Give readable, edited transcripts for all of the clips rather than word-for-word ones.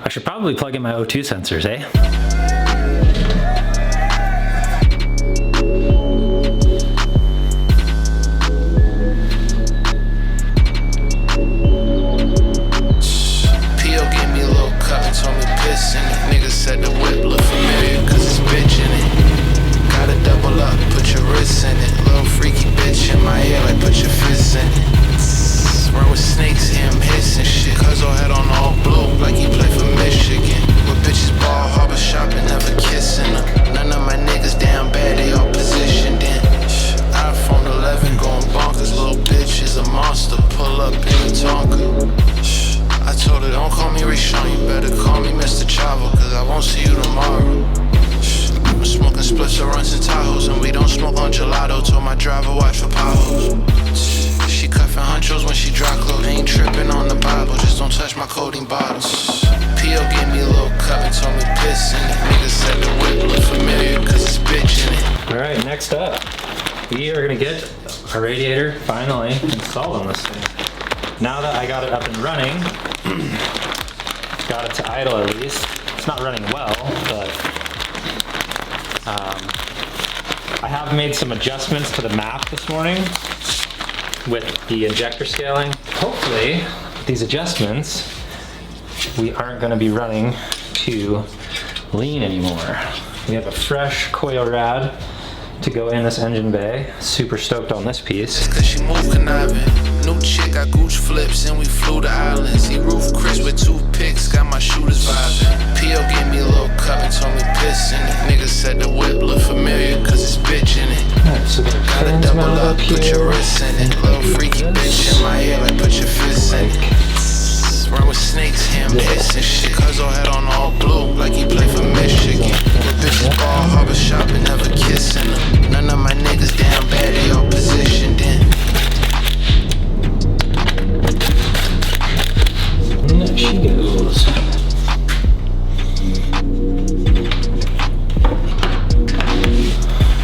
I should probably plug in my O2 sensors, eh? Alright, next up, we are going to get our radiator finally installed on this thing. Now that I got it up and running, got it to idle at least. It's not running well, but I have made some adjustments to the map this morning with the injector scaling. hopefully, with these adjustments, we aren't gonna be running too lean anymore. We have a fresh coil rad to go in this engine bay. Super stoked on this piece. Cause she move conniving. New chick got gooch flips and we flew to islands. See roof Chris with 2 picks, got my shooters vibing. P.O. gave me a little cup and told me piss in it. Nigga said the whip look familiar cause it's bitch in it. Alright, so Gotta double up, put your wrists in it. Little freaky bitch in my ear like put your fists in it. Run with snakes, him hissing shit. Cuz all head on all blue like he play for Michigan. The bitches ball harbor shop and never kissing them. None of my niggas damn bad, they all positioned in. And there she goes.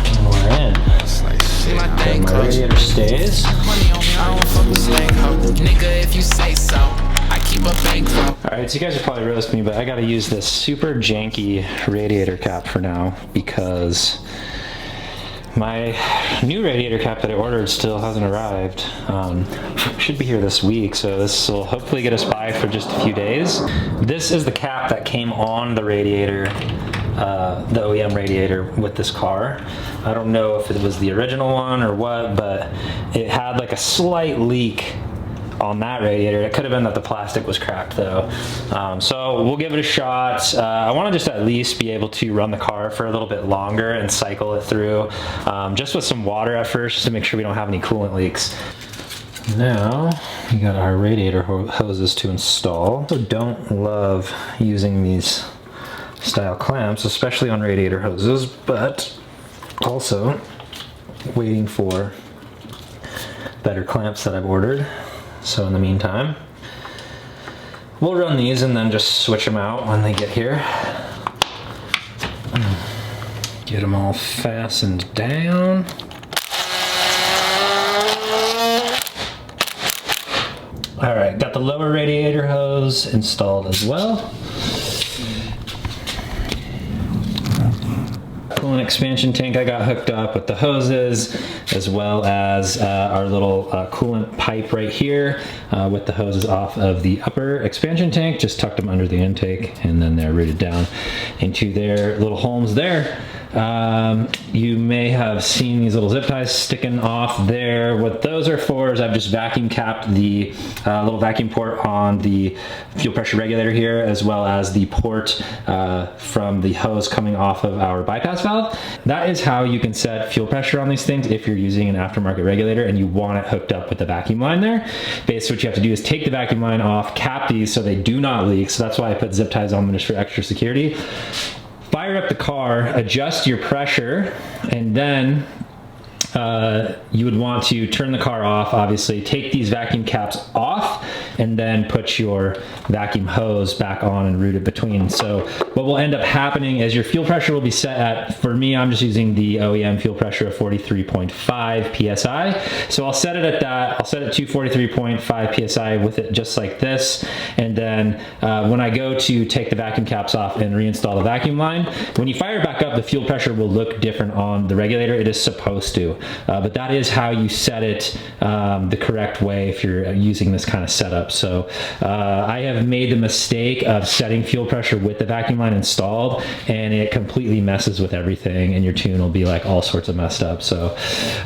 And we're in. It's like shit. My Okay, thing my coach. radiator stays. Money on me, I don't fuck with slang hoe. Nigga, if you say so, I keep a bankroll. Alright, so you guys are probably roasting me, but I gotta use this super janky radiator cap for now because my new radiator cap that I ordered still hasn't arrived. Should be here this week, so this will hopefully get us by for just a few days. This is the cap that came on the radiator, the OEM radiator with this car. I don't know if it was the original one or what, but it had like a slight leak on that radiator. It could have been that the plastic was cracked though. So we'll give it a shot. I want to just at least be able to run the car for a little bit longer and cycle it through just with some water at first to make sure we don't have any coolant leaks. Now we got our radiator hoses to install. So don't love using these style clamps, especially on radiator hoses, but also waiting for better clamps that I've ordered. So in the meantime, we'll run these and then just switch them out when they get here. Get them all fastened down. All right, got the lower radiator hose installed as well. Coolant expansion tank I got hooked up with the hoses, as well as our little coolant pipe right here with the hoses off of the upper expansion tank. Just tucked them under the intake and then they're routed down into their little homes there. You may have seen these little zip ties sticking off there. What those are for is I've just vacuum capped the little vacuum port on the fuel pressure regulator here, as well as the port from the hose coming off of our bypass valve. That is how you can set fuel pressure on these things if you're using an aftermarket regulator and you want it hooked up with the vacuum line there. Basically what you have to do is take the vacuum line off, cap these so they do not leak. So that's why I put zip ties on them, just for extra security. Fire up the car, adjust your pressure, and then you would want to turn the car off, obviously, take these vacuum caps off, and then put your vacuum hose back on and route it between. So what will end up happening is your fuel pressure will be set at, for me, I'm just using the OEM fuel pressure of 43.5 PSI. So I'll set it at that. I'll set it to 43.5 PSI with it just like this. And then when I go to take the vacuum caps off and reinstall the vacuum line, when you fire it back up, the fuel pressure will look different on the regulator. It is supposed to. But that is how you set it the correct way if you're using this kind of setup. So I have made the mistake of setting fuel pressure with the vacuum line installed, and it completely messes with everything, and your tune will be like all sorts of messed up. So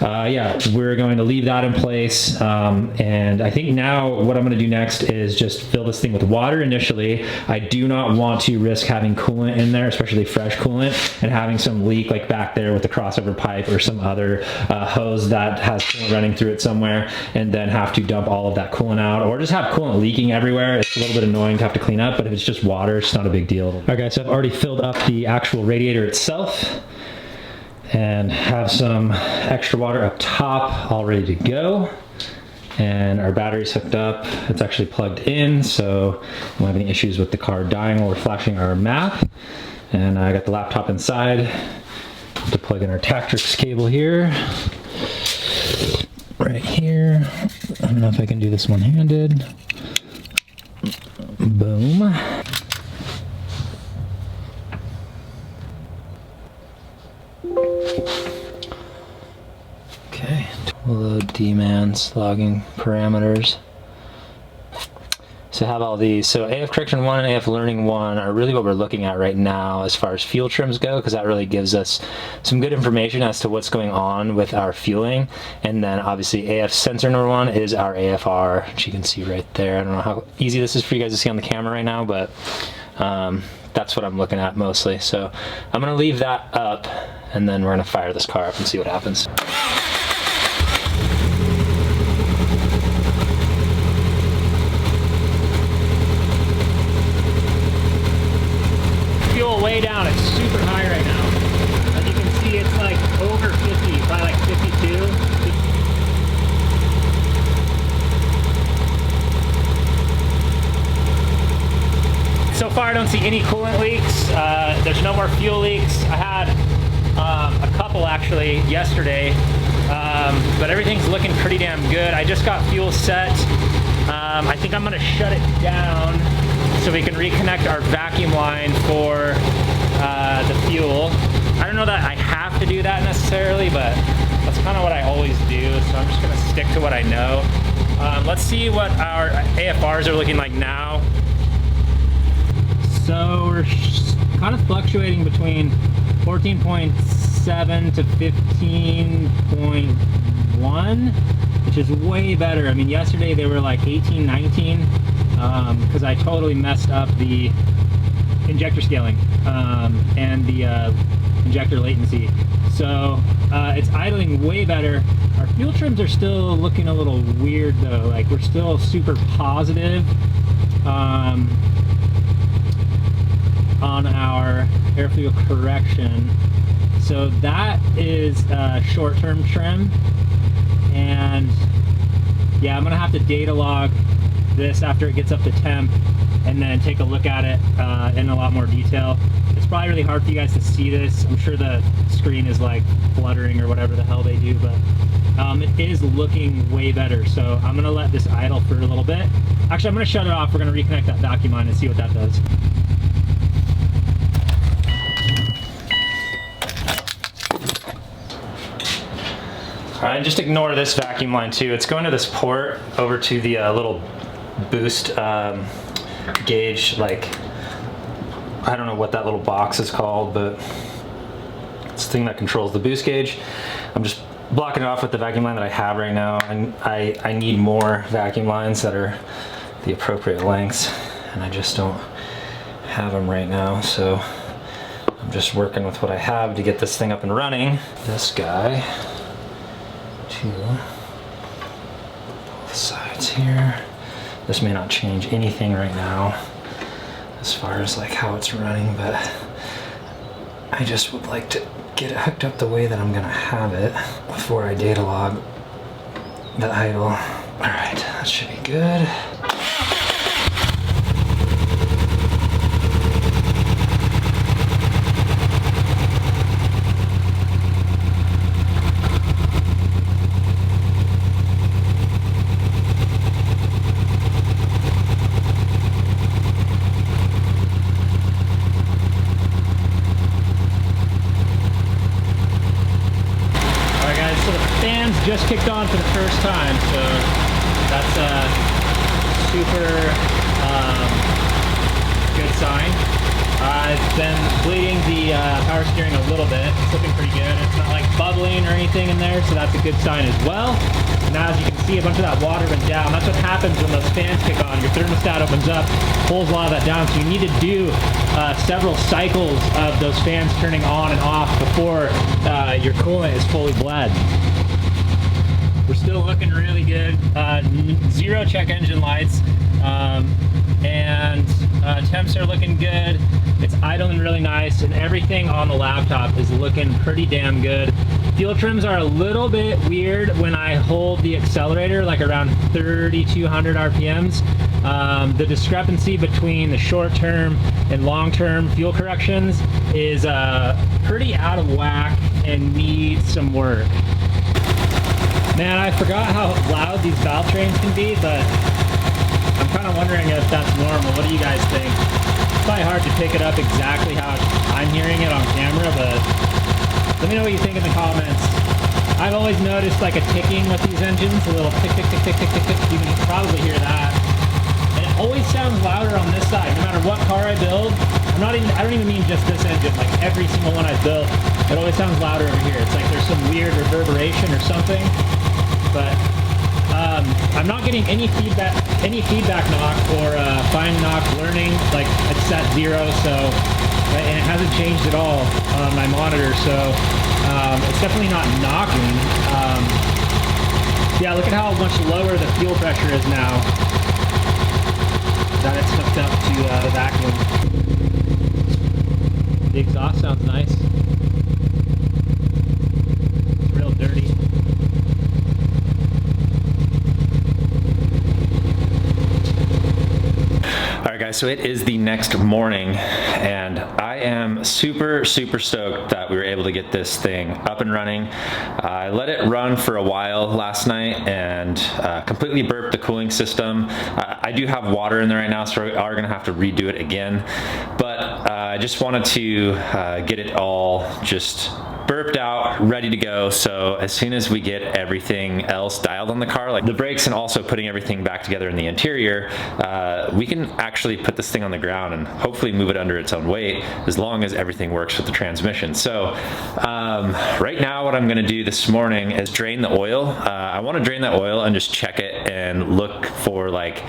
yeah, we're going to leave that in place. And I think now what I'm going to do next is just fill this thing with water initially. I do not want to risk having coolant in there, especially fresh coolant, and having some leak like back there with the crossover pipe or some other hose that has coolant running through it somewhere, and then have to dump all of that coolant out, or just have coolant leaking everywhere. It's a little bit annoying to have to clean up, but if it's just water, it's not a big deal. All right guys, so I've already filled up the actual radiator itself and have some extra water up top all ready to go. And our battery's hooked up. It's actually plugged in, so we won't have any issues with the car dying while we're flashing our map. And I got the laptop inside to plug in our Tactrix cable here. Right here. I don't know if I can do this one-handed. Boom. Okay, we'll load D-man's logging parameters. So I have all these. So AF Correction 1 and AF Learning 1 are really what we're looking at right now as far as fuel trims go, because that really gives us some good information as to what's going on with our fueling. And then obviously AF Sensor number 1 is our AFR, which you can see right there. I don't know how easy this is for you guys to see on the camera right now, but that's what I'm looking at mostly. So I'm gonna leave that up, and then we're gonna fire this car up and see what happens. Fuel way down, it's super high right now. As you can see, it's like over 50, probably like 52. So far I don't see any coolant leaks. There's no more fuel leaks. I had a couple actually yesterday, but everything's looking pretty damn good. I just got fuel set. I think I'm gonna shut it down so we can reconnect our vacuum line for the fuel. I don't know that I have to do that necessarily, but that's kind of what I always do, so I'm just gonna stick to what I know. Let's see what our AFRs are looking like now. So we're kind of fluctuating between 14.7 to 15.1, which is way better. I mean, yesterday they were like 18, 19, because I totally messed up the injector scaling and the injector latency. So it's idling way better. Our fuel trims are still looking a little weird though. Like, we're still super positive on our air fuel correction. So that is a short-term trim, and yeah, I'm gonna have to data log this after it gets up to temp and then take a look at it in a lot more detail. It's probably really hard for you guys to see this. I'm sure the screen is like fluttering or whatever the hell they do, but it is looking way better. So I'm gonna let this idle for a little bit. Actually, I'm gonna shut it off. We're gonna reconnect that vacuum line and see what that does. Alright, just ignore this vacuum line too. It's going to this port over to the little boost gauge, like, I don't know what that little box is called, but it's the thing that controls the boost gauge. I'm just blocking it off with the vacuum line that I have right now, and I need more vacuum lines that are the appropriate lengths, and I just don't have them right now, so I'm just working with what I have to get this thing up and running. This guy to both sides here. This may not change anything right now as far as like how it's running, but I just would like to get it hooked up the way that I'm gonna have it before I data log the idle. All right, that should be good. Just kicked on for the first time, so that's a super good sign. I've been bleeding the power steering a little bit. It's looking pretty good. It's not like bubbling or anything in there, so that's a good sign as well. Now, as you can see, a bunch of that water went down. That's what happens when those fans kick on. Your thermostat opens up, pulls a lot of that down, so you need to do several cycles of those fans turning on and off before your coolant is fully bled. We're still looking really good. Zero check engine lights, and temps are looking good. It's idling really nice, and everything on the laptop is looking pretty damn good. Fuel trims are a little bit weird when I hold the accelerator, like around 3,200 RPMs. The discrepancy between the short-term and long-term fuel corrections is pretty out of whack and needs some work. Man, I forgot how loud these valve trains can be, but I'm kind of wondering if that's normal. What do you guys think? It's probably hard to pick it up exactly how I'm hearing it on camera, but let me know what you think in the comments. I've always noticed like a ticking with these engines, a little tick, tick, tick, tick, tick, tick, tick. You can probably hear that. And it always sounds louder on this side, no matter what car I build. I don't even mean just this engine, like every single one I've built, it always sounds louder over here. It's like there's some weird reverberation or something, but I'm not getting any feedback knock or fine knock learning, like it's at 0, so, and it hasn't changed at all on my monitor, so it's definitely not knocking. Yeah, look at how much lower the fuel pressure is now that it's hooked up to the vacuum. The exhaust sounds nice. It's real dirty. Alright guys, so it is the next morning and I am super stoked that we were able to get this thing up and running. I let it run for a while last night and completely burped the cooling system. I do have water in there right now, so we are going to have to redo it again, but I just wanted to get it all just burped out, ready to go, so as soon as we get everything else dialed on the car, like the brakes and also putting everything back together in the interior, we can actually put this thing on the ground and hopefully move it under its own weight as long as everything works with the transmission. So right now what I'm going to do this morning is drain the oil. I want to drain that oil and just check it and look for like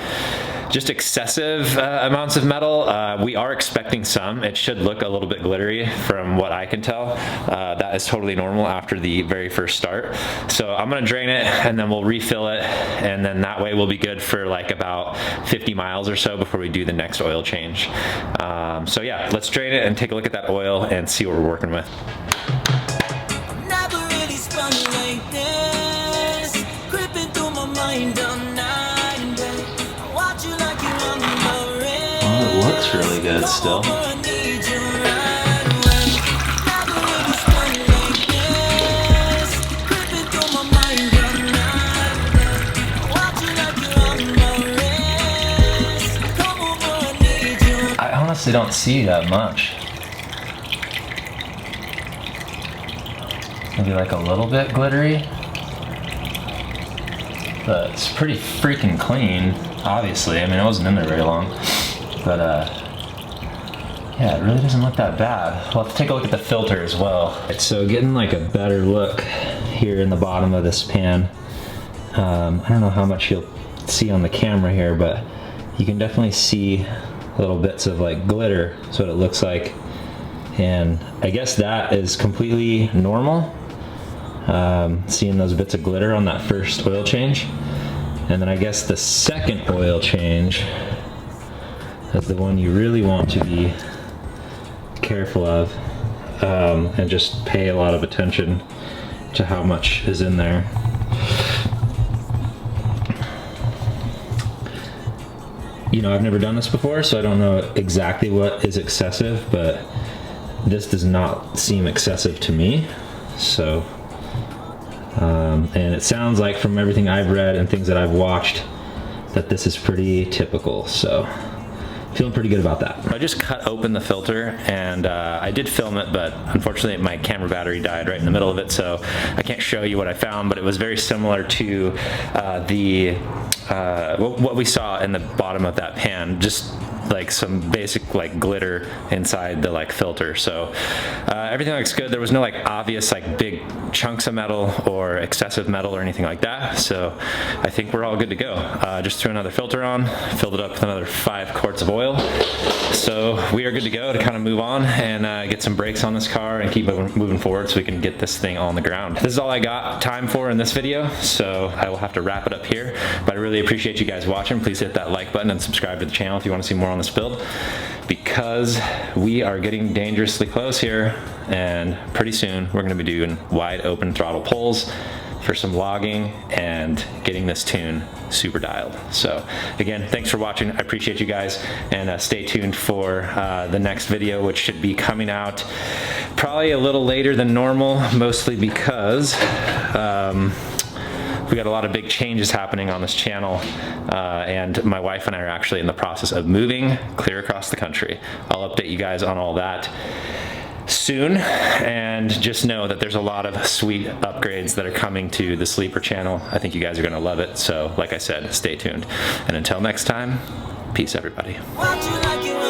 just excessive amounts of metal. We are expecting some. It should look a little bit glittery from what I can tell. That is totally normal after the very first start. So I'm gonna drain it and then we'll refill it, and then that way we'll be good for like about 50 miles or so before we do the next oil change. So yeah, let's drain it and take a look at that oil and see what we're working with. Never really spun like this, creeping through my mind all night and day. I watch you like you on my wrist. Well, it looks really good still. I honestly don't see that much. Maybe like a little bit glittery, but it's pretty freaking clean, obviously. I mean, it wasn't in there very long, but yeah, it really doesn't look that bad. We'll have to take a look at the filter as well. Right, so getting like a better look here in the bottom of this pan. I don't know how much you'll see on the camera here, but you can definitely see little bits of like glitter. That's what it looks like, and I guess that is completely normal. Seeing those bits of glitter on that first oil change, and then I guess the second oil change is the one you really want to be careful of, and just pay a lot of attention to how much is in there. You know, I've never done this before, so I don't know exactly what is excessive, but this does not seem excessive to me. So, and it sounds like from everything I've read and things that I've watched that this is pretty typical. So, feeling pretty good about that. I just cut open the filter, and I did film it, but unfortunately my camera battery died right in the middle of it, so I can't show you what I found, but it was very similar to what we saw in the bottom of that pan, just like some basic like glitter inside the like filter. So everything looks good. There was no like obvious like big chunks of metal or excessive metal or anything like that. So I think we're all good to go. Just threw another filter on, filled it up with another 5 quarts of oil. So we are good to go to kind of move on and get some brakes on this car and keep moving forward so we can get this thing on the ground. This is all I got time for in this video, so I will have to wrap it up here. But I really appreciate you guys watching. Please hit that like button and subscribe to the channel if you want to see more on this build, because we are getting dangerously close here, and pretty soon we're going to be doing wide open throttle pulls for some logging and getting this tune super dialed. So again, thanks for watching. I appreciate you guys, and stay tuned for the next video, which should be coming out probably a little later than normal, mostly because we got a lot of big changes happening on this channel, and my wife and I are actually in the process of moving clear across the country. I'll update you guys on all that soon, and just know that there's a lot of sweet upgrades that are coming to the Sleeper channel. I think you guys are going to love it, so like I said, stay tuned, and until next time, Peace, everybody. Watch you like you